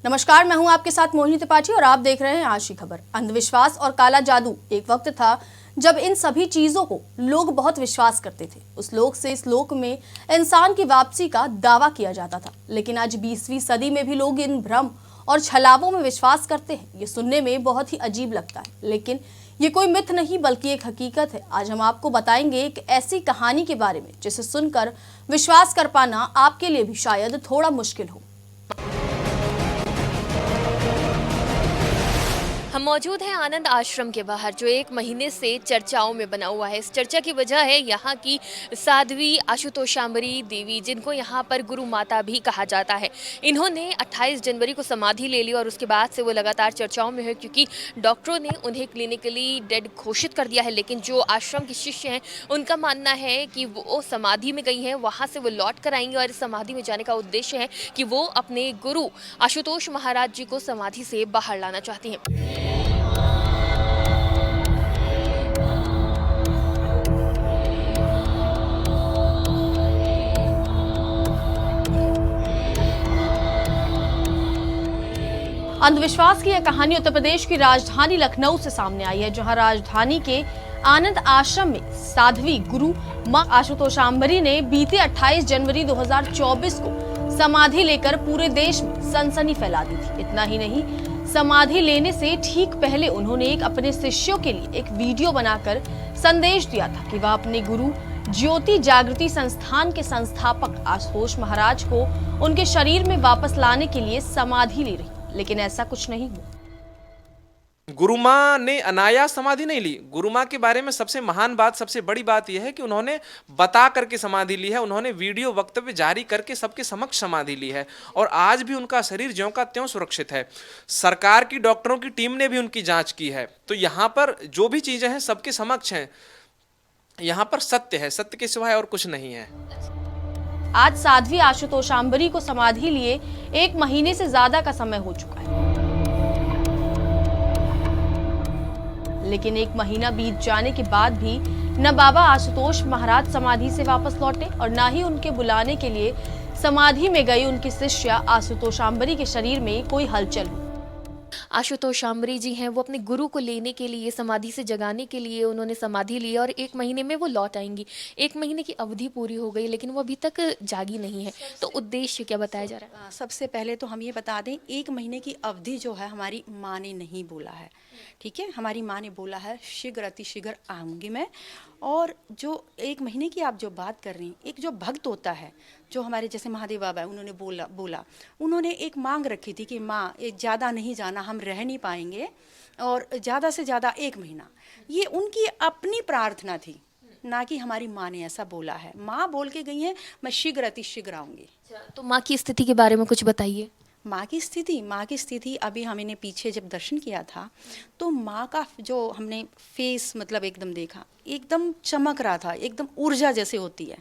नमस्कार, मैं हूं आपके साथ मोहिनी त्रिपाठी और आप देख रहे हैं आज की खबर। अंधविश्वास और काला जादू एक वक्त था जब इन सभी चीजों को लोग बहुत विश्वास करते थे। उस लोक से इस लोक में इंसान की वापसी का दावा किया जाता था, लेकिन आज 20वीं सदी में भी लोग इन भ्रम और छलावों में विश्वास करते हैं। ये सुनने में बहुत ही अजीब लगता है, लेकिन ये कोई मिथ नहीं बल्कि एक हकीकत है। आज हम आपको बताएंगे एक ऐसी कहानी के बारे में जिसे सुनकर विश्वास कर पाना आपके लिए भी शायद थोड़ा मुश्किल हो। हम मौजूद हैं आनंद आश्रम के बाहर, जो एक महीने से चर्चाओं में बना हुआ है। इस चर्चा की वजह है यहाँ की साध्वी आशुतोषांबरी देवी, जिनको यहाँ पर गुरु माता भी कहा जाता है। इन्होंने 28 जनवरी को समाधि ले ली और उसके बाद से वो लगातार चर्चाओं में है, क्योंकि डॉक्टरों ने उन्हें क्लिनिकली डेड घोषित कर दिया है। लेकिन जो आश्रम के शिष्य हैं उनका मानना है कि वो समाधि में गई हैं, वहाँ से वो लौट कर आएंगे और इस समाधि में जाने का उद्देश्य है कि वो अपने गुरु आशुतोष महाराज जी को समाधि से बाहर लाना चाहती हैं। अंधविश्वास की यह कहानी उत्तर प्रदेश की राजधानी लखनऊ से सामने आई है, जहां राजधानी के आनंद आश्रम में साध्वी गुरु मां आशुतोषांबरी ने बीते 28 जनवरी 2024 को समाधि लेकर पूरे देश में सनसनी फैला दी थी। इतना ही नहीं, समाधि लेने से ठीक पहले उन्होंने अपने शिष्यों के लिए एक वीडियो बनाकर संदेश दिया था कि वह अपने गुरु ज्योति जागृति संस्थान के संस्थापक आशुतोष महाराज को उनके शरीर में वापस लाने के लिए समाधि ले रही, लेकिन ऐसा कुछ नहीं हुआ। गुरु माँ ने अनायास समाधि नहीं ली। गुरु माँ के बारे में सबसे महान बात, सबसे बड़ी बात यह है कि उन्होंने बता करके समाधि ली है। उन्होंने वीडियो वक्तव्य जारी करके सबके समक्ष समाधि ली है और आज भी उनका शरीर ज्यों का त्यों सुरक्षित है। सरकार की डॉक्टरों की टीम ने भी उनकी जांच की है। तो यहाँ पर जो भी चीजें हैं सबके समक्ष हैं। यहाँ पर सत्य है, सत्य के सिवाय और कुछ नहीं है। आज साध्वी आशुतोषांबरी को समाधि लिए 1 महीने से ज्यादा का समय हो चुका है, लेकिन 1 महीना बीत जाने के बाद भी न बाबा आशुतोष महाराज समाधि से वापस लौटे और न ही उनके बुलाने के लिए समाधि में गई उनकी शिष्या आशुतोषांबरी के शरीर में कोई हलचल हो। आशुतोषांबरी जी हैं, वो अपने गुरु को लेने के लिए, समाधि से जगाने के लिए उन्होंने समाधि ली और 1 महीने में वो लौट आएंगी। 1 महीने की अवधि पूरी हो गई, लेकिन वो अभी तक जागी नहीं है। तो उद्देश्य क्या बताया जा रहा है? सबसे पहले तो हम ये बता दें, 1 महीने की अवधि जो है हमारी माँ ने नहीं बोला है, ठीक है। हमारी माँ ने बोला है शीघ्र अतिशीघ्र आऊँगी मैं। और जो 1 महीने की आप जो बात कर रही हैं, एक जो भक्त होता है, जो हमारे जैसे महादेव बाबा है, उन्होंने बोला उन्होंने एक मांग रखी थी कि माँ ज़्यादा नहीं जाना, हम रह नहीं पाएंगे और ज़्यादा से ज़्यादा 1 महीना। ये उनकी अपनी प्रार्थना थी, ना कि हमारी माँ ने ऐसा बोला है। माँ बोल के गई हैं मैं शीघ्र अतिशीघ्र आऊँगी। तो माँ की स्थिति के बारे में कुछ बताइए। माँ की स्थिति अभी हमने पीछे जब दर्शन किया था तो माँ का जो हमने फेस मतलब एकदम देखा, एकदम चमक रहा था, एकदम ऊर्जा जैसे होती है।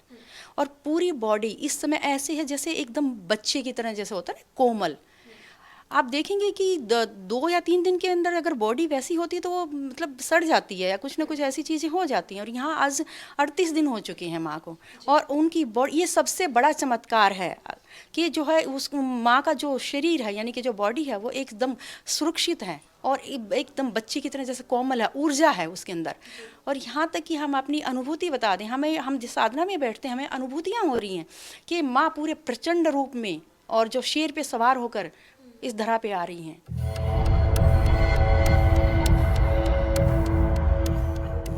और पूरी बॉडी इस समय ऐसे है जैसे एकदम बच्चे की तरह जैसे होता है ना, कोमल। आप देखेंगे कि 2 या 3 दिन के अंदर अगर बॉडी वैसी होती है तो वो मतलब सड़ जाती है या कुछ ना कुछ ऐसी चीज़ें हो जाती हैं। और यहाँ आज 38 दिन हो चुके हैं माँ को, और उनकी बॉडी, ये सबसे बड़ा चमत्कार है कि जो है उस माँ का जो शरीर है यानी कि जो बॉडी है वो एकदम सुरक्षित है और एकदम बच्चे की तरह जैसे कोमल है, ऊर्जा है उसके अंदर। और यहाँ तक कि हम अपनी अनुभूति बता दें, हम जिस साधना में बैठते हैं हमें अनुभूतियाँ हो रही हैं कि माँ पूरे प्रचंड रूप में और जो शेर पे सवार होकर इस धरा पे आ रही हैं।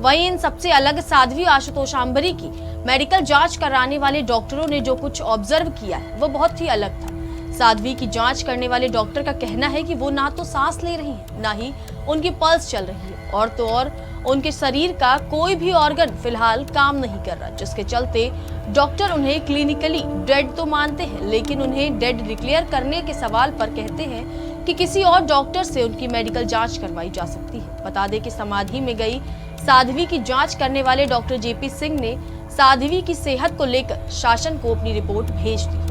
वहीं इन सबसे अलग साध्वी आशुतोषांबरी की मेडिकल जांच कराने वाले डॉक्टरों ने जो कुछ ऑब्जर्व किया है वो बहुत ही अलग था। साध्वी की जांच करने वाले डॉक्टर का कहना है कि वो ना तो सांस ले रही हैं, ना ही उनकी पल्स चल रही है, और तो और उनके शरीर का कोई भी ऑर्गन फिलहाल काम नहीं कर रहा, जिसके चलते डॉक्टर उन्हें क्लिनिकली डेड तो मानते हैं, लेकिन उन्हें डेड डिक्लेयर करने के सवाल पर कहते हैं कि किसी और डॉक्टर से उनकी मेडिकल जांच करवाई जा सकती है। बता दें कि समाधि में गई साध्वी की जांच करने वाले डॉक्टर जेपी सिंह ने साध्वी की सेहत को लेकर शासन को अपनी रिपोर्ट भेज दी।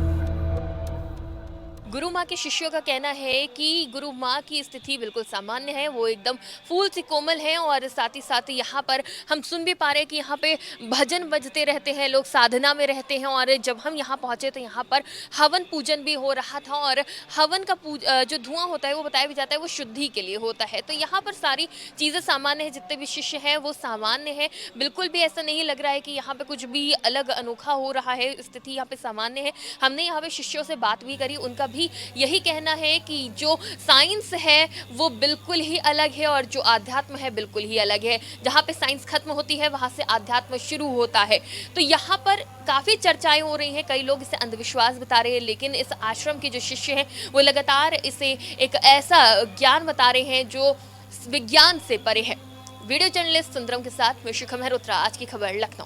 गुरु माँ के शिष्यों का कहना है कि गुरु माँ की स्थिति बिल्कुल सामान्य है, वो एकदम फूल सी कोमल है और साथ ही साथ यहाँ पर हम सुन भी पा रहे हैं कि यहाँ पे भजन बजते रहते हैं, लोग साधना में रहते हैं। और जब हम यहाँ पहुँचे तो यहाँ पर हवन पूजन भी हो रहा था और हवन का जो धुआं होता है वो बताया भी जाता है वो शुद्धि के लिए होता है। तो यहाँ पर सारी चीज़ें सामान्य है, जितने भी शिष्य हैं वो सामान्य है, बिल्कुल भी ऐसा नहीं लग रहा है कि यहाँ पे कुछ भी अलग अनोखा हो रहा है, स्थिति यहाँ पे सामान्य है। हमने यहाँ पे शिष्यों से बात भी करी, उनका भी यही कहना है कि जो साइंस है वो बिल्कुल ही अलग है और जो आध्यात्म है बिल्कुल ही अलग है। जहाँ पे साइंस खत्म होती है वहाँ से आध्यात्म शुरू होता है। तो यहाँ पर काफ़ी चर्चाएं हो रही हैं, कई लोग इसे अंधविश्वास बता रहे हैं, लेकिन इस आश्रम के जो शिष्य हैं वो लगातार इसे एक ऐसा ज्ञान बता रहे हैं जो विज्ञान से परे है। वीडियो जर्नलिस्ट सुंदरम के साथ मैं शिखा मेहरोत्रा, आज की खबर लखनऊ।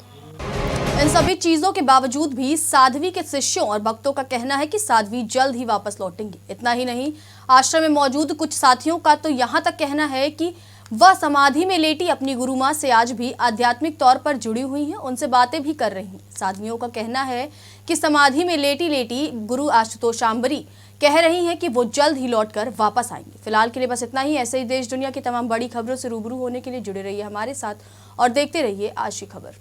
इन सभी चीजों के बावजूद भी साध्वी के शिष्यों और भक्तों का कहना है कि साध्वी जल्द ही वापस लौटेंगी। इतना ही नहीं, आश्रम में मौजूद कुछ साथियों का तो यहाँ तक कहना है कि वह समाधि में लेटी अपनी गुरु माँ से आज भी आध्यात्मिक तौर पर जुड़ी हुई हैं, उनसे बातें भी कर रही हैं। साध्वियों का कहना है कि समाधि में लेटी लेटी गुरु आशुतोषांबरी कह रही हैं कि वो जल्द ही लौटकर वापस आएंगे। फिलहाल के लिए बस इतना ही। ऐसे ही देश दुनिया की तमाम बड़ी खबरों से रूबरू होने के लिए जुड़े रहिए हमारे साथ और देखते रहिए आज की खबर।